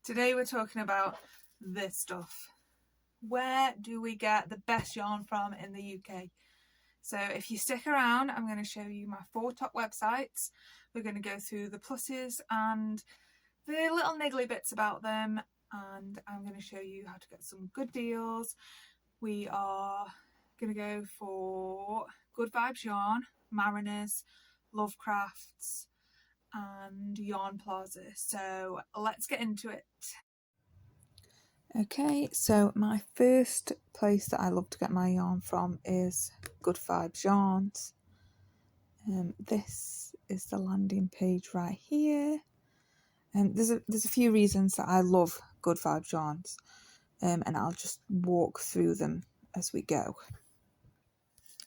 Today we're talking about this stuff. Where do we get the best yarn from in the UK? So if you stick around, I'm going to show you my 4 top websites. We're going to go through the pluses and the little niggly bits about them, and I'm going to show you how to get some good deals. We are going to go for Good Vibes Yarn, Marriners, Lovecrafts and Yarnplaza. So let's get into it. Okay, so my first place that I love to get my yarn from is Good Vibes Yarns. This is the landing page right here. And there's a few reasons that I love Good Vibes Yarns, and I'll just walk through them as we go.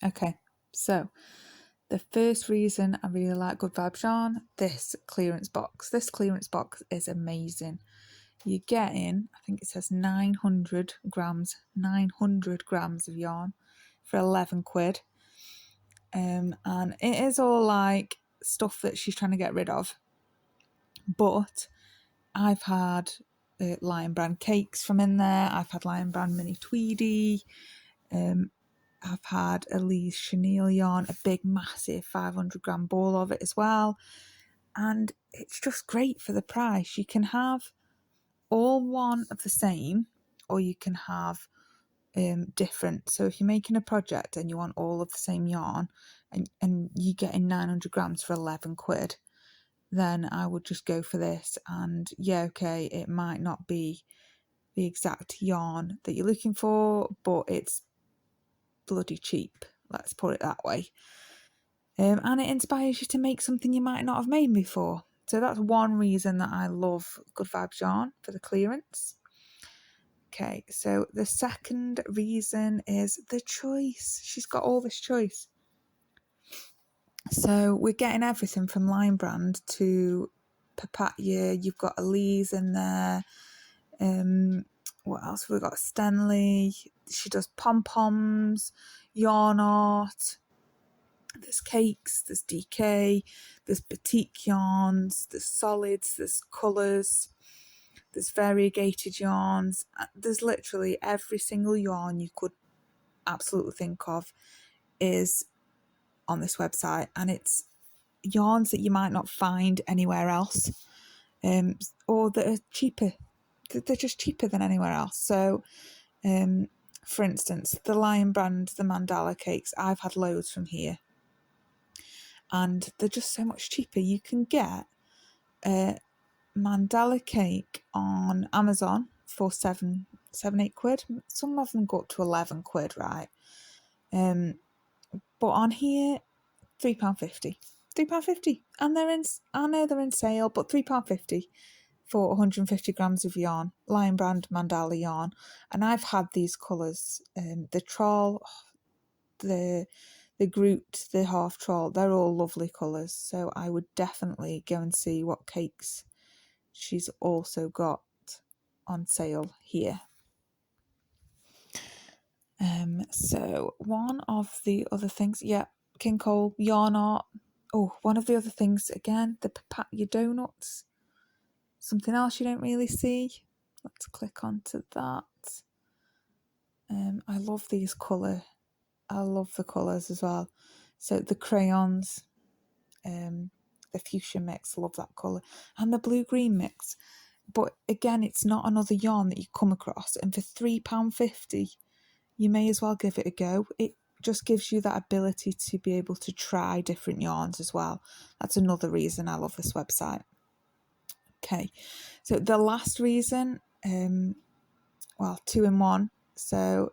Okay, so the first reason I really like Good Vibes Yarn, this clearance box. This clearance box is amazing. You get in, I think it says 900 grams of yarn for 11 quid. And it is all like stuff that she's trying to get rid of. But I've had Lion Brand cakes from in there. I've had Lion Brand mini tweedy. I've had Elise chenille yarn, a big massive 500 gram ball of it as well. And it's just great for the price. You can have all one of the same, or you can have different. So if you're making a project and you want all of the same yarn and you're getting 900 grams for 11 quid, then I would just go for this. And yeah, okay, it might not be the exact yarn that you're looking for, but it's bloody cheap, let's put it that way. And it inspires you to make something you might not have made before. So that's one reason that I love Good Vibes Yarn, for the clearance. Okay, so the second reason is the choice. She's got all this choice. So we're getting everything from Lion Brand to Papaya. You've got Elise in there. What else have we got? Stanley. She does pom-poms, yarn art. There's cakes, there's DK, there's batik yarns, there's solids, there's colours, there's variegated yarns. There's literally every single yarn you could absolutely think of is on this website, and it's yarns that you might not find anywhere else, or that are cheaper. They're just cheaper than anywhere else. So, for instance, the Lion Brand, the mandala cakes, I've had loads from here. And they're just so much cheaper. You can get a mandala cake on Amazon for 7, 8 quid. Some of them go up to 11 quid, right? But on here, £3.50. £3.50. And I know they're in sale, but £3.50 for 150 grams of yarn. Lion Brand mandala yarn. And I've had these colours. The trawl, the Groot, the half trawl, they're all lovely colours. So I would definitely go and see what cakes she's also got on sale here. So one of the other things, yeah, King Cole, yarn art. Oh, one of the other things, again, the papaya donuts. Something else you don't really see. Let's click onto that. I love these colour. I love the colours as well. So the crayons, the fuchsia mix, love that colour. And the blue-green mix. But again, it's not another yarn that you come across. And for £3.50, you may as well give it a go. It just gives you that ability to be able to try different yarns as well. That's another reason I love this website. Okay, so the last reason, 2 in 1. So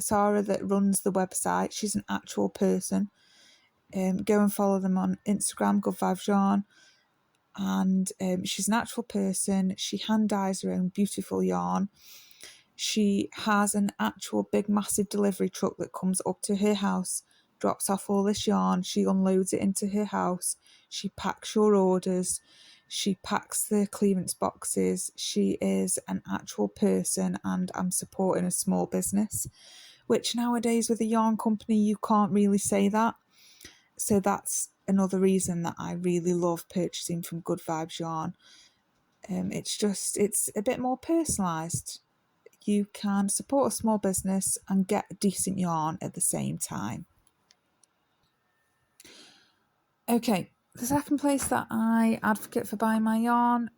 Sarah that runs the website, she's an actual person. Go and follow them on Instagram, Good Vibes Yarn. And she's an actual person. She hand dyes her own beautiful yarn. She has an actual big massive delivery truck that comes up to her house, drops off all this yarn, she unloads it into her house, she packs your orders, she packs the clearance boxes. She is an actual person, and I'm supporting a small business, which nowadays with a yarn company you can't really say that. So that's another reason that I really love purchasing from Good Vibes Yarn. It's a bit more personalised. You can support a small business and get a decent yarn at the same time. Okay, the second place that I advocate for buying my yarn,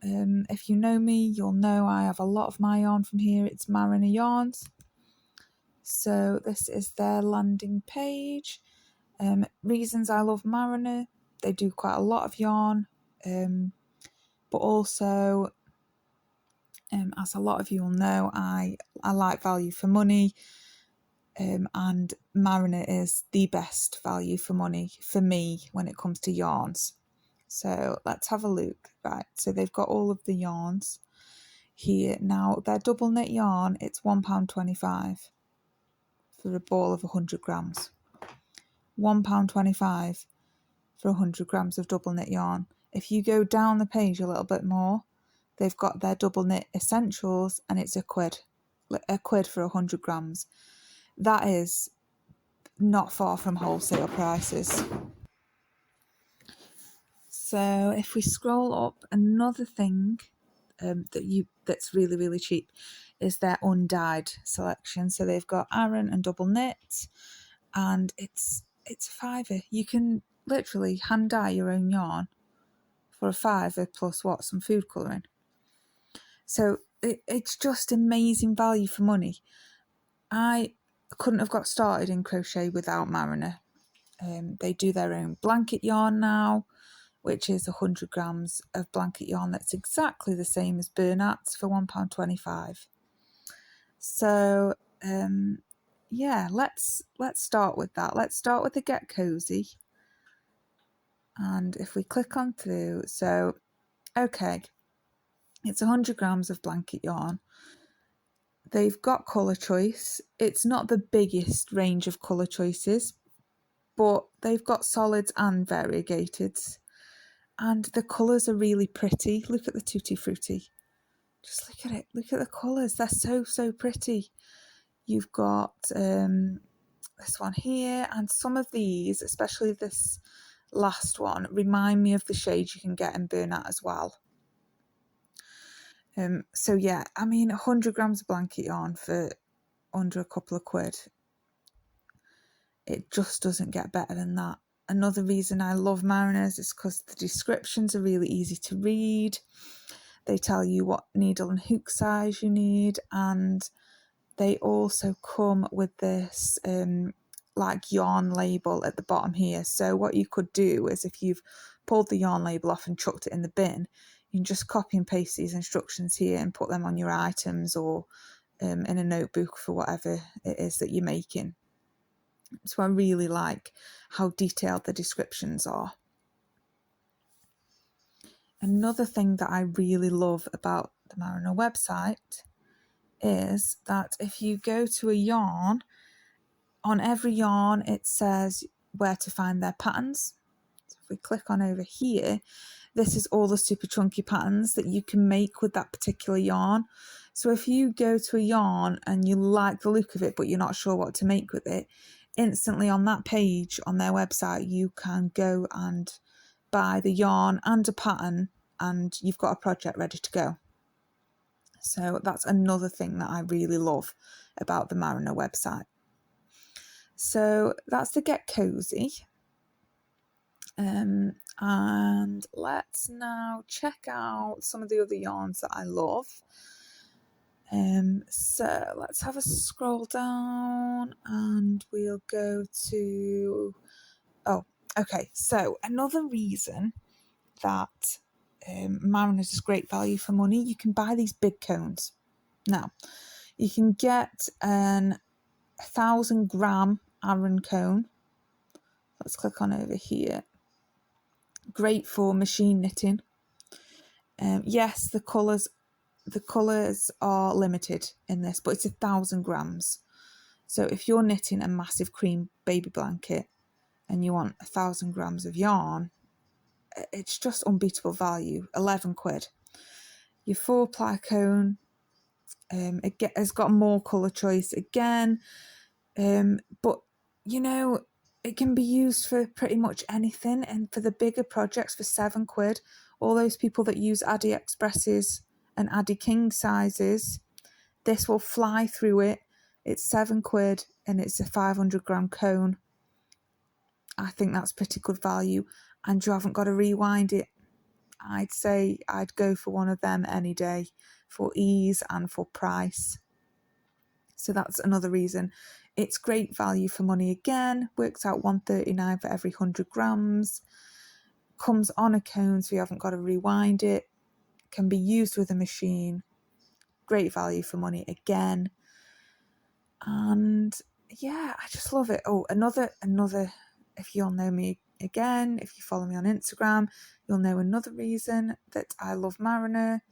if you know me, you'll know I have a lot of my yarn from here. It's Marriner Yarns. So this is their landing page. Reasons I love Marriner: they do quite a lot of yarn, but also, as a lot of you will know, I like value for money, and Marriner is the best value for money for me when it comes to yarns. So let's have a look. Right, so they've got all of the yarns here. Now, their double knit yarn, it's £1.25 for a ball of 100 grams. £1.25 for 100 grams of double knit yarn. If you go down the page a little bit more, they've got their double knit essentials and it's £1 for 100 grams. That is not far from wholesale prices. So if we scroll up, another thing that's really, really cheap is their undyed selection. So they've got Aran and double knit, and it's a £5. You can literally hand dye your own yarn for a £5 plus some food colouring. So it's just amazing value for money. I couldn't have got started in crochet without Marriner. They do their own blanket yarn now, which is 100 grams of blanket yarn that's exactly the same as Bernat's for £1.25. So yeah, let's start with that. Let's start with the Get Cozy. And if we click on through, so okay, it's 100 grams of blanket yarn. They've got colour choice. It's not the biggest range of colour choices, but they've got solids and variegated. And the colours are really pretty. Look at the Tutti Frutti. Just look at it. Look at the colours. They're so, so pretty. You've got this one here, and some of these, especially this last one, remind me of the shades you can get in Bernat as well. So yeah, I mean, 100 grams of blanket yarn for under a couple of quid. It just doesn't get better than that. Another reason I love Marriners is because the descriptions are really easy to read. They tell you what needle and hook size you need, and they also come with this like yarn label at the bottom here. So what you could do is, if you've pulled the yarn label off and chucked it in the bin, you can just copy and paste these instructions here and put them on your items or in a notebook for whatever it is that you're making. So I really like how detailed the descriptions are. Another thing that I really love about the Marriner website is that if you go to a yarn, on every yarn it says where to find their patterns. So if we click on over here, this is all the super chunky patterns that you can make with that particular yarn. So if you go to a yarn and you like the look of it but you're not sure what to make with it, instantly on that page on their website you can go and buy the yarn and a pattern, and you've got a project ready to go. So that's another thing that I really love about the Marriner website. So that's the Get Cozy. And let's now check out some of the other yarns that I love. So let's have a scroll down and we'll go to, okay, so another reason that Marriners is great value for money, you can buy these big cones. Now, you can get an 1,000 gram Aran cone. Let's click on over here. Great for machine knitting. Yes, the colours are limited in this, but it's 1,000 grams. So if you're knitting a massive cream baby blanket and you want 1,000 grams of yarn, it's just unbeatable value. 11 quid. Your 4-ply cone, it has got more colour choice again, but you know, it can be used for pretty much anything. And for the bigger projects, for 7 quid, all those people that use AliExpress's and Addy King sizes. This will fly through it. It's £7 and it's a 500g cone. I think that's pretty good value, and you haven't got to rewind it. I'd say I'd go for one of them any day for ease and for price. So that's another reason. It's great value for money again. Works out £1.39 for every 100 grams. Comes on a cone, so you haven't got to rewind it. Can be used with a machine. Great value for money again. And yeah, I just love it. Oh, another, if you'll know me again, if you follow me on Instagram, you'll know another reason that I love Mariner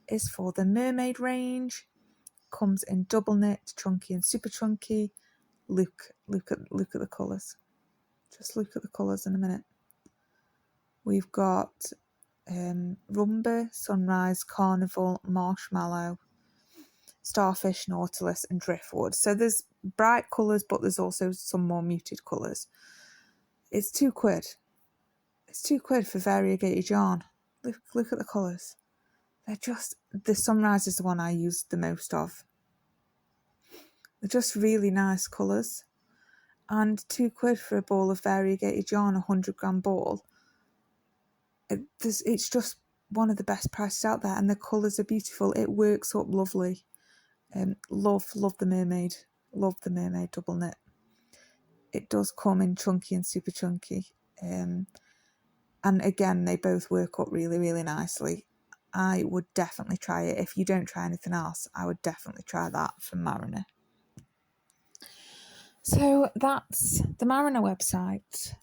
is for the mermaid range. Comes in double knit, chunky and super chunky. Look at the colours. Just look at the colours in a minute. We've got Rumba, Sunrise, Carnival, Marshmallow, Starfish, Nautilus and Driftwood. So there's bright colours, but there's also some more muted colours. It's £2. It's £2 for variegated yarn. Look at the colours. They're just, the Sunrise is the one I use the most of. They're just really nice colours. And £2 for a ball of variegated yarn, a 100g ball. It's just one of the best prices out there, and the colours are beautiful. It works up lovely. Love the mermaid. Love the mermaid double knit. It does come in chunky and super chunky. And again, they both work up really, really nicely. I would definitely try it. If you don't try anything else, I would definitely try that from Mariner. So that's the Mariner website.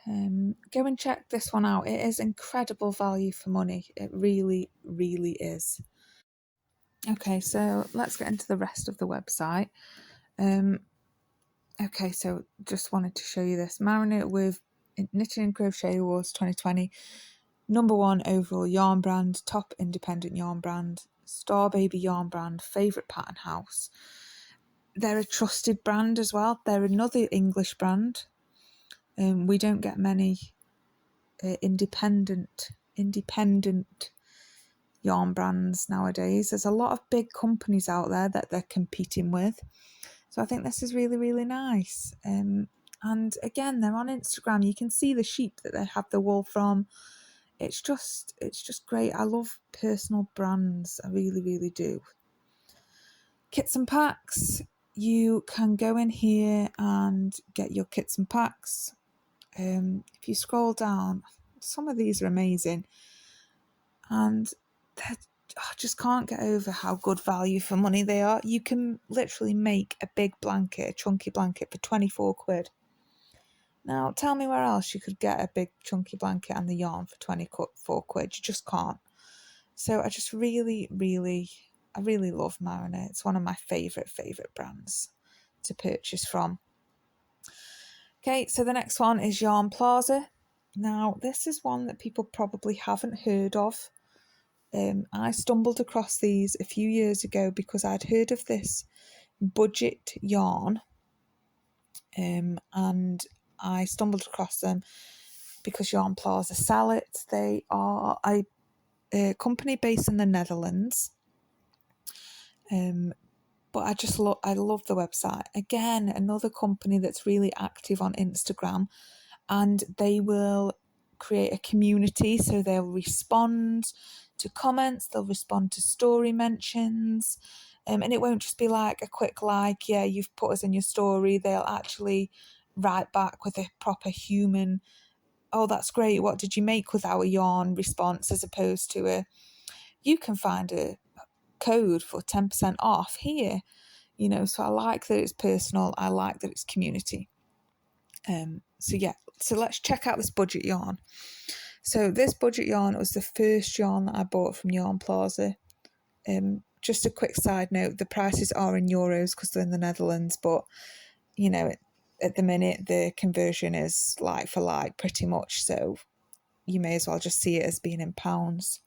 Go and check this one out. It is incredible value for money. It really, really is. Okay, so let's get into the rest of the website. Okay, so just wanted to show you this. Mariner with Knitting and Crochet Awards 2020. #1 overall yarn brand, top independent yarn brand, Star Baby yarn brand, favourite pattern house. They're a trusted brand as well. They're another English brand. We don't get many independent yarn brands nowadays. There's a lot of big companies out there that they're competing with. So I think this is really, really nice. And again, they're on Instagram. You can see the sheep that they have the wool from. It's just great. I love personal brands. I really, really do. Kits and packs. You can go in here and get your kits and packs. If you scroll down, some of these are amazing. And I just can't get over how good value for money they are. You can literally make a big blanket, a chunky blanket for £24. Now, tell me where else you could get a big chunky blanket and the yarn for £24. You just can't. So I just really, really, I really love Mariner. It's one of my favourite brands to purchase from. Okay, so the next one is Yarnplaza. Now, this is one that people probably haven't heard of. I stumbled across these a few years ago because I'd heard of this budget yarn, and I stumbled across them because Yarnplaza sell it. They are a company based in the Netherlands, but I love the website. Again, another company that's really active on Instagram, and they will create a community, so they'll respond to comments, they'll respond to story mentions, and it won't just be like a quick like, yeah, you've put us in your story. They'll actually write back with a proper human, oh, that's great, what did you make with our yarn response, as opposed to you can find a code for 10% off here, so I like that it's personal. I like that it's community. So let's check out this budget yarn. So this budget yarn was the first yarn that I bought from Yarnplaza. Just a quick side note, the prices are in euros because they're in the Netherlands, but at the minute the conversion is like for like pretty much, so you may as well just see it as being in pounds.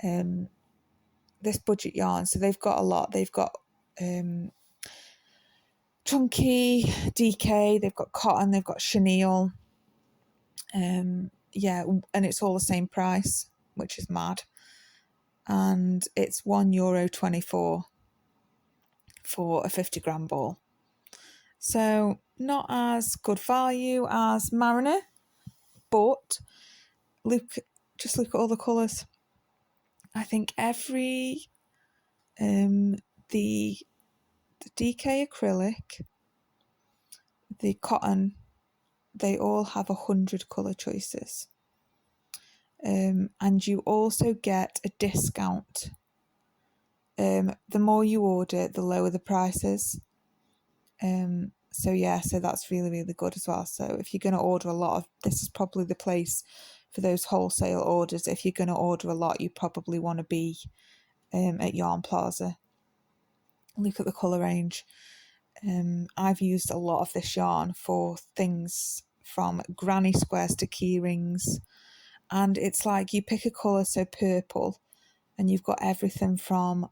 This budget yarn, so they've got a lot. They've got chunky, DK, they've got cotton, they've got chenille. And it's all the same price, which is mad. and it's €1.24 for a 50-gram ball. So not as good value as Mariner, but just look at all the colours. I think every the DK acrylic, the cotton, they all have 100 colour choices. And you also get a discount. The more you order, the lower the prices. So that's really, really good as well. So if you're going to order a lot this is probably the place for those wholesale orders. If you're going to order a lot, you probably want to be at Yarnplaza. Look at the colour range. I've used a lot of this yarn for things from granny squares to key rings, and it's like you pick a colour, so purple, and you've got everything from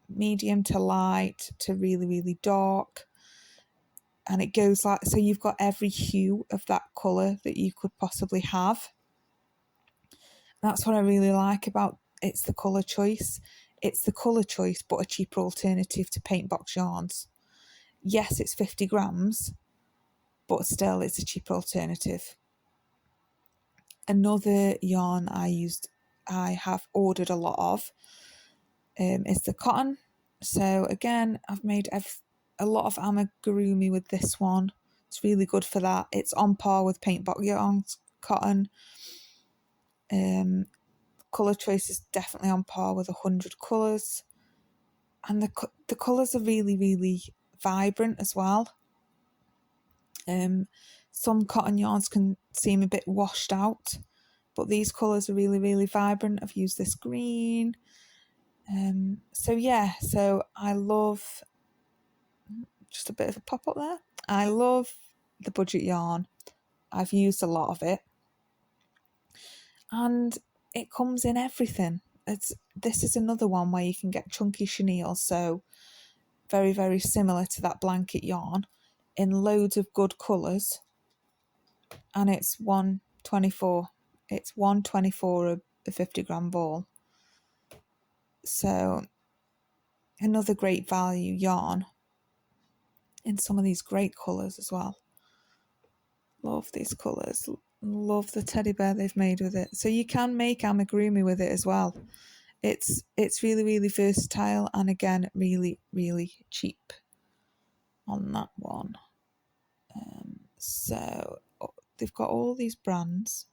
medium to light to really, really dark, and it goes like, so you've got every hue of that colour that you could possibly have. That's what I really like about it's the colour choice. It's the colour choice, but a cheaper alternative to paint box yarns. Yes, it's 50 grams, but still it's a cheaper alternative. Another yarn I have ordered a lot of is the cotton. So again, I've made a lot of amigurumi with this one. It's really good for that. It's on par with paint box yarns, cotton. Colour choice is definitely on par with 100 colours. And the colours are really, really vibrant as well. Some cotton yarns can seem a bit washed out, but these colours are really, really vibrant. I've used this green. So I love, just a bit of a pop up there. I love the budget yarn. I've used a lot of it. And it comes in everything. This is another one where you can get chunky chenille, so very, very similar to that blanket yarn, in loads of good colours. And it's $1.24. It's $1.24 a 50-gram ball. So another great value yarn in some of these great colours as well. Love these colours. Love the teddy bear they've made with it. So you can make amigurumi with it as well. It's really, really versatile, and again, really, really cheap on that one. So they've got all these brands,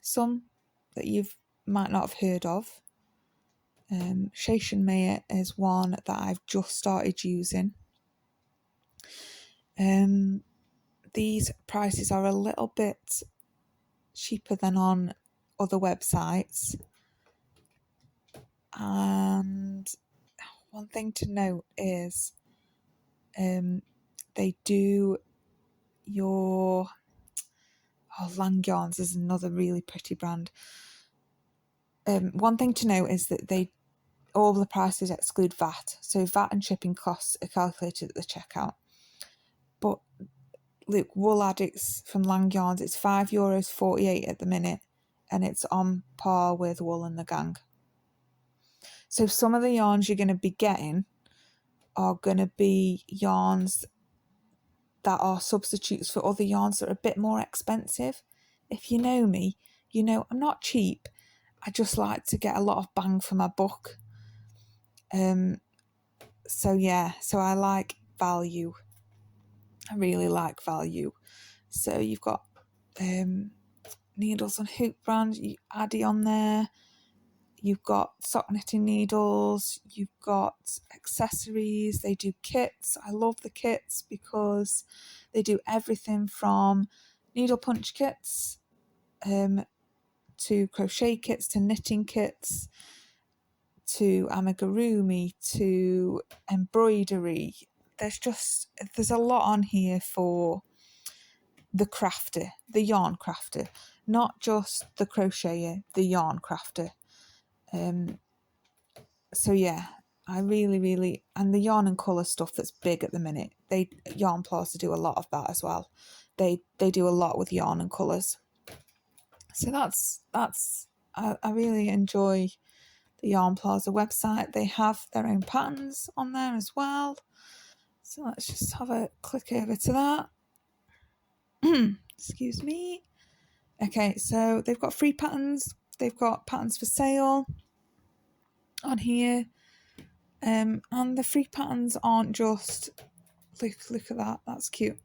some that you might not have heard of. Station Mayer is one that I've just started using. These prices are a little bit cheaper than on other websites. And one thing to note is they do your Lang Yarns is another really pretty brand. One thing to note is that all the prices exclude VAT, so VAT and shipping costs are calculated at the checkout. But look, Wool Addicts from Lang Yarns, it's €5.48 at the minute, and it's on par with Wool and the Gang. So some of the yarns you're going to be getting are going to be yarns that are substitutes for other yarns that are a bit more expensive. If you know me, you know I'm not cheap. I just like to get a lot of bang for my buck. So I like value. I really like value. So you've got Needles and Hoop brand, Addy on there. You've got sock knitting needles. You've got accessories. They do kits. I love the kits because they do everything from needle punch kits to crochet kits to knitting kits to amigurumi to embroidery. There's a lot on here for the crafter, the yarn crafter, not just the crocheter, the yarn crafter. I really, really, and the yarn and colour stuff that's big at the minute. Yarnplaza do a lot of that as well. They do a lot with yarn and colours. So that's I really enjoy the Yarnplaza website. They have their own patterns on there as well. So let's just have a click over to that. Excuse me. Okay, so they've got free patterns. They've got patterns for sale on here. And the free patterns aren't just, look at that, that's cute.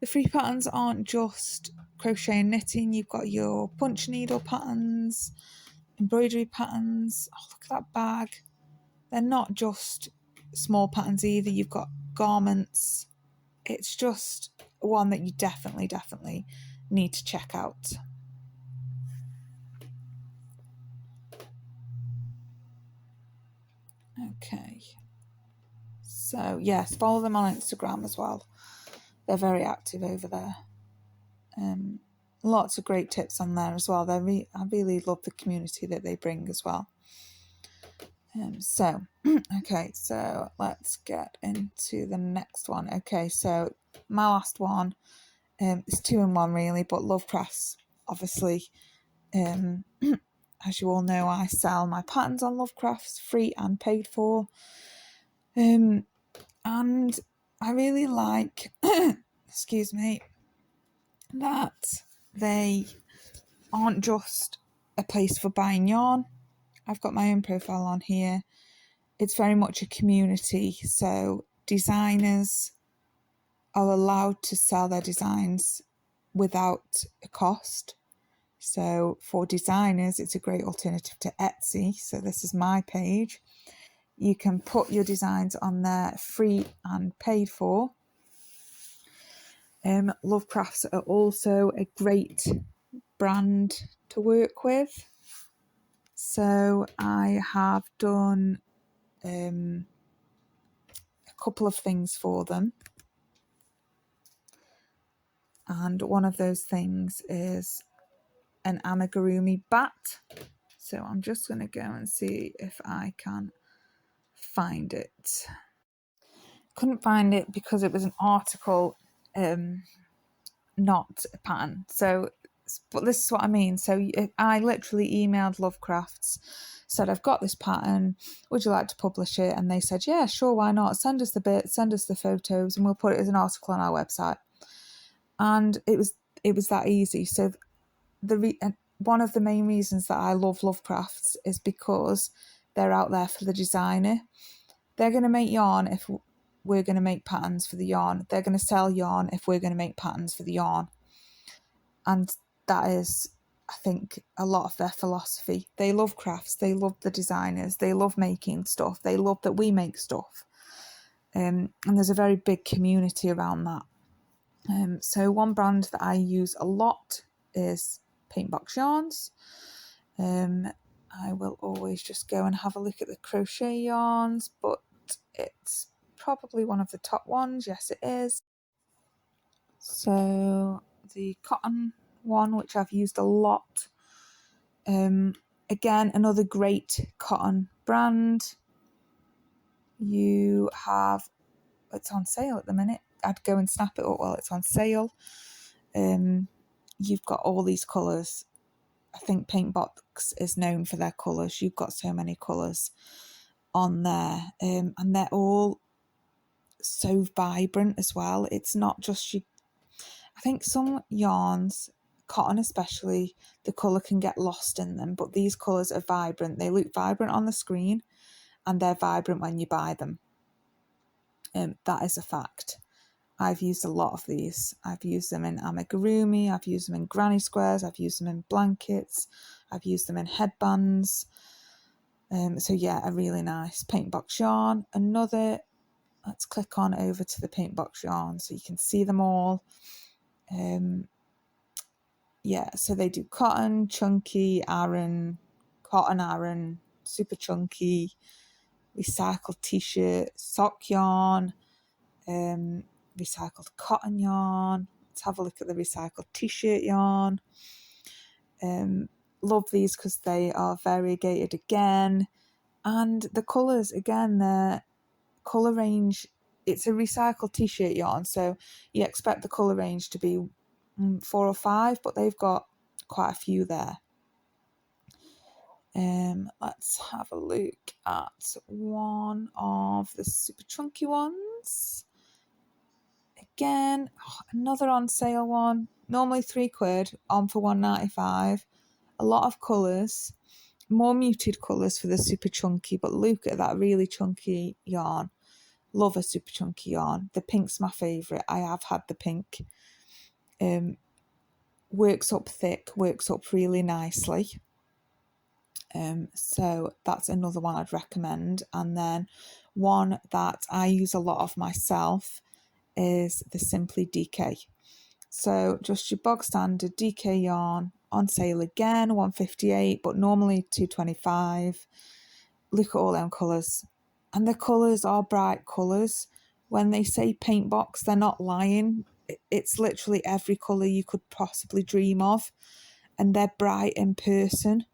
The free patterns aren't just crochet and knitting. You've got your punch needle patterns, embroidery patterns. Oh, look at that bag. They're not just small patterns either. You've got garments. It's just one that you definitely need to check out. Okay. So yes, follow them on Instagram as well. They're very active over there. Lots of great tips on there as well. I really love the community that they bring as well. Okay, so let's get into the next one. Okay, so my last one is 2-in-1 really, but Lovecrafts, obviously. As you all know, I sell my patterns on Lovecrafts, free and paid for. And I really like, excuse me, that they aren't just a place for buying yarn. I've got my own profile on here. It's very much a community, so designers are allowed to sell their designs without a cost. So for designers, it's a great alternative to Etsy. So this is my page. You can put your designs on there free and paid for. Lovecrafts are also a great brand to work with. So I have done a couple of things for them. And one of those things is an amigurumi bat. So I'm just going to go and see if I can find it. Couldn't find it because it was an article, not a pattern. So, but this is what I mean. So I literally emailed Lovecrafts, said, I've got this pattern, would you like to publish it? And they said, yeah, sure, why not? Send us the bits, send us the photos, and we'll put it as an article on our website. And it was that easy. So one of the main reasons that I love Lovecrafts is because they're out there for the designer. They're going to make yarn if we're going to make patterns for the yarn. They're going to sell yarn if we're going to make patterns for the yarn. And that is, I think, a lot of their philosophy. They love crafts. They love the designers. They love making stuff. They love that we make stuff. And there's a very big community around that. So one brand that I use a lot is Paintbox Yarns. I will always just go and have a look at the crochet yarns, but it's probably one of the top ones. Yes, it is. So the cotton one, which I've used a lot. Again, another great cotton brand. You have, it's on sale at the minute. I'd go and snap it up while it's on sale. You've got all these colours. I think Paintbox is known for their colours. You've got so many colours on there. And they're all so vibrant as well. It's not just you. I think some yarns, cotton especially, the colour can get lost in them. But these colours are vibrant. They look vibrant on the screen and they're vibrant when you buy them. That is a fact. I've used a lot of these. I've used them in amigurumi, I've used them in granny squares, I've used them in blankets, I've used them in headbands. So yeah, a really nice Paintbox yarn. Another, let's click on over to the Paintbox yarn so you can see them all. Yeah, so they do cotton, chunky, Aran, cotton Aran, super chunky, recycled t-shirt, sock yarn, recycled cotton yarn. Let's have a look at the recycled t-shirt yarn. Love these because they are variegated again, and the colours again, their colour range, it's a recycled t-shirt yarn, so you expect the colour range to be 4 or 5, but they've got quite a few there. Let's have a look at one of the super chunky ones. Again, another on sale one. Normally £3, on for £1.95. A lot of colours, more muted colours for the super chunky, but look at that really chunky yarn. Love a super chunky yarn. The pink's my favourite. I have had the pink. Works up thick, works up really nicely. So that's another one I'd recommend. And then one that I use a lot of myself is the Simply DK. So just your bog standard DK yarn, on sale again, £1.58, but normally £2.25. Look at all them colours. And the colours are bright colours. When they say paint box, they're not lying. It's literally every colour you could possibly dream of. And they're bright in person.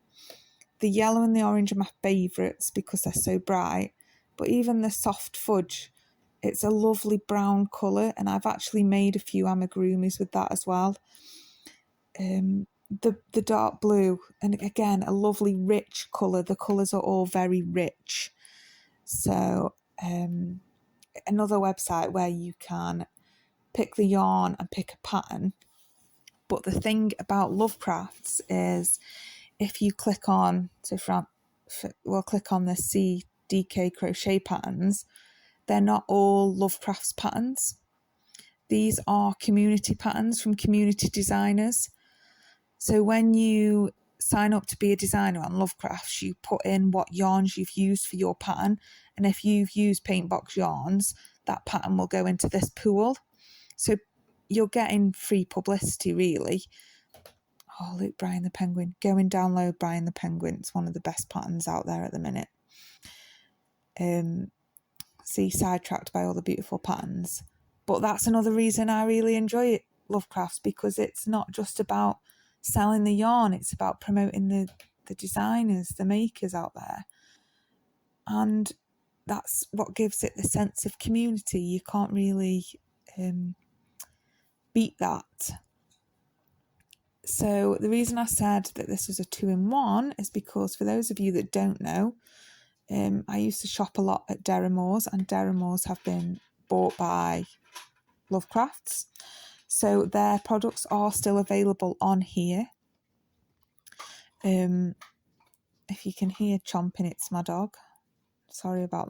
The yellow and the orange are my favourites because they're so bright. But even the soft fudge, it's a lovely brown colour. And I've actually made a few amigurumis with that as well. The dark blue, and again, a lovely rich colour. The colours are all very rich. So another website where you can pick the yarn and pick a pattern. But the thing about Lovecrafts is if you click on, we'll click on the CDK crochet patterns, they're not all Lovecrafts patterns. These are community patterns from community designers. So when you sign up to be a designer on Lovecrafts, you put in what yarns you've used for your pattern. And if you've used paint box yarns, that pattern will go into this pool. So you're getting free publicity, really. Oh, look, Brian the Penguin. Go and download Brian the Penguin. It's one of the best patterns out there at the minute. See, sidetracked by all the beautiful patterns. But that's another reason I really enjoy it, Lovecrafts, because it's not just about selling the yarn, it's about promoting the designers, the makers out there. And that's what gives it the sense of community. You can't really beat that. So the reason I said that this was a 2-in-1 is because, for those of you that don't know, I used to shop a lot at Derrimores, and Derrimores have been bought by Lovecrafts. So their products are still available on here. If you can hear chomping, it's my dog. Sorry about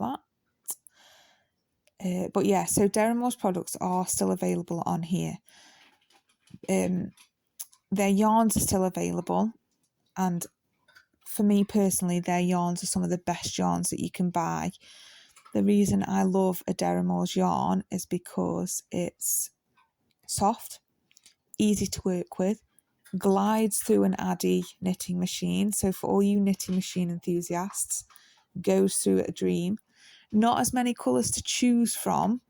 that. But yeah, so Derrimore's products are still available on here. Their yarns are still available, and for me personally, their yarns are some of the best yarns that you can buy. The reason I love a Derrimore's yarn is because it's soft, easy to work with, glides through an Addy knitting machine. So for all you knitting machine enthusiasts, goes through a dream. Not as many colours to choose from,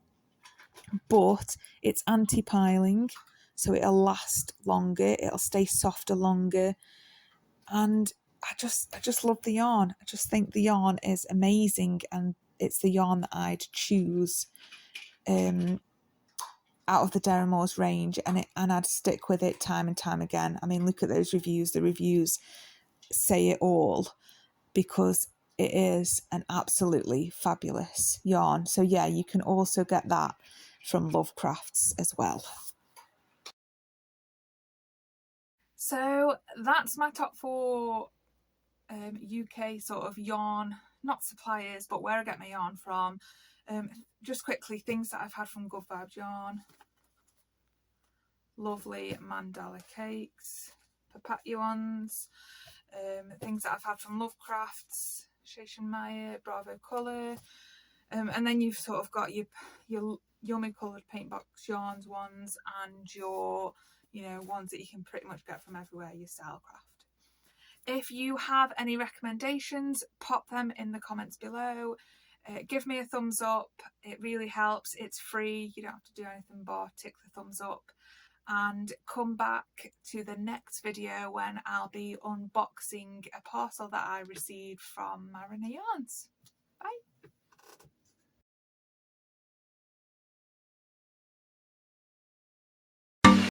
but it's anti-piling, so it'll last longer, it'll stay softer longer. And I just love the yarn. I just think the yarn is amazing, and it's the yarn that I'd choose out of the Derrimore's range, and I'd stick with it time and time again. I mean, look at those reviews. The reviews say it all, because it is an absolutely fabulous yarn. So yeah, you can also get that from Lovecrafts as well. So that's my top 4 UK sort of yarn, not suppliers, but where I get my yarn from. Just quickly, things that I've had from Good Vibes Yarn. Lovely mandala cakes, papaya ones. Things that I've had from Lovecrafts, Meyer, Bravo Colour. And then you've sort of got your yummy coloured paint box yarns ones, and your, ones that you can pretty much get from everywhere, your Stylecraft. If you have any recommendations, pop them in the comments below. Give me a thumbs up. It really helps. It's free. You don't have to do anything but tick the thumbs up. And come back to the next video when I'll be unboxing a parcel that I received from Marriners Yarns.